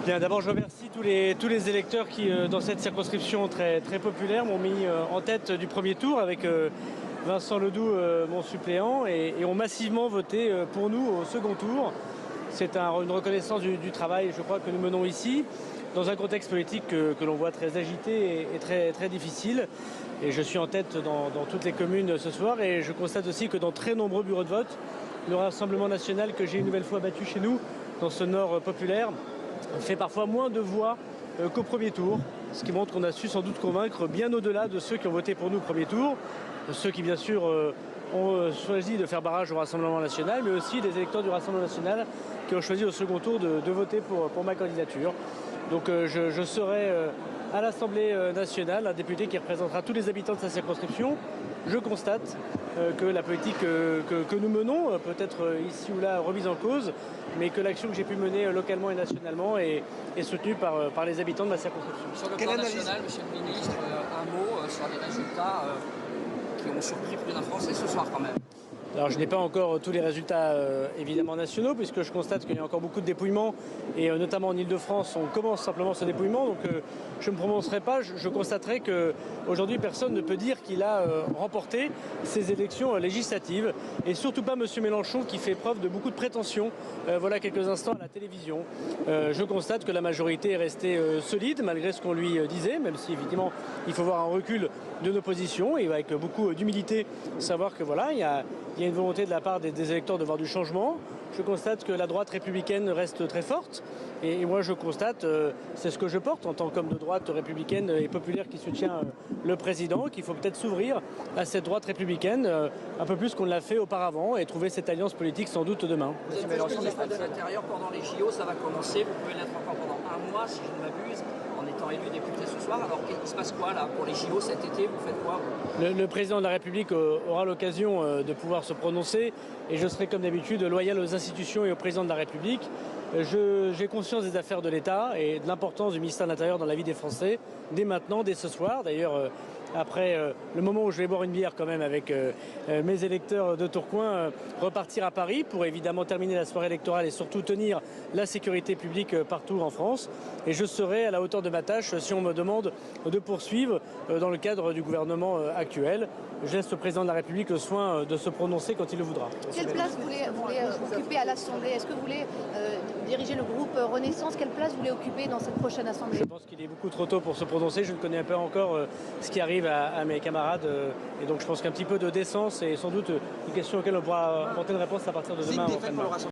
Bien, d'abord je remercie tous les électeurs qui, dans cette circonscription très populaire, m'ont mis en tête du premier tour avec Vincent Ledoux, mon suppléant, et ont massivement voté pour nous au second tour. C'est une reconnaissance du travail, je crois, que nous menons ici, dans un contexte politique que l'on voit très agité et très difficile. Et je suis en tête dans toutes les communes ce soir, et je constate aussi que dans très nombreux bureaux de vote, le Rassemblement national que j'ai une nouvelle fois battu chez nous, dans ce nord populaire, fait parfois moins de voix qu'au premier tour, ce qui montre qu'on a su sans doute convaincre bien au-delà de ceux qui ont voté pour nous au premier tour, ceux qui bien sûr ont choisi de faire barrage au Rassemblement national, mais aussi des électeurs du Rassemblement national qui ont choisi au second tour de voter pour ma candidature. Donc je serai à l'Assemblée nationale un député qui représentera tous les habitants de sa circonscription. Je constate que la politique que nous menons, peut-être ici ou là remise en cause, mais que l'action que j'ai pu mener localement et nationalement est soutenue par les habitants de ma circonscription. Sur le plan national, Monsieur le Ministre, un mot sur les résultats qui ont surpris plus d'un Français ce soir quand même. Alors je n'ai pas encore tous les résultats évidemment nationaux, puisque je constate qu'il y a encore beaucoup de dépouillements, et notamment en Ile-de-France, on commence simplement ce dépouillement, donc je ne me prononcerai pas. Je constaterai qu'aujourd'hui personne ne peut dire qu'il a remporté ces élections législatives, et surtout pas M. Mélenchon qui fait preuve de beaucoup de prétentions voilà quelques instants à la télévision. Je constate que la majorité est restée solide malgré ce qu'on lui disait, même si évidemment il faut voir un recul de nos positions, et avec beaucoup d'humilité savoir que voilà, il y a une volonté de la part des électeurs de voir du changement. Je constate que la droite républicaine reste très forte. Et moi je constate, c'est ce que je porte en tant qu'homme de droite républicaine et populaire qui soutient le président, qu'il faut peut-être s'ouvrir à cette droite républicaine un peu plus qu'on ne l'a fait auparavant, et trouver cette alliance politique sans doute demain. Vous êtes ministre de l'Intérieur pendant les JO, ça va commencer, vous pouvez l'être encore pendant un mois si je ne m'abuse, en étant élu député ce soir. Alors il se passe quoi là pour les JO cet été, vous faites quoi le président de la République aura l'occasion de pouvoir se prononcer, et je serai comme d'habitude loyal aux institutions et au président de la République. J'ai conscience des affaires de l'État et de l'importance du ministère de l'Intérieur dans la vie des Français, dès maintenant, dès ce soir. D'ailleurs, après le moment où je vais boire une bière quand même avec mes électeurs de Tourcoing, repartir à Paris pour évidemment terminer la soirée électorale et surtout tenir la sécurité publique partout en France. Et je serai à la hauteur de ma tâche si on me demande de poursuivre dans le cadre du gouvernement actuel. Je laisse au président de la République le soin de se prononcer quand il le voudra. Quelle place vous voulez occuper à l'Assemblée? Est-ce que vous voulez diriger le groupe Renaissance? Quelle place vous voulez occuper dans cette prochaine Assemblée? Je pense qu'il est beaucoup trop tôt pour se prononcer. Je ne connais pas encore ce qui arrive à mes camarades. Et donc je pense qu'un petit peu de décence est sans doute une question auquel on pourra apporter une réponse à partir de demain.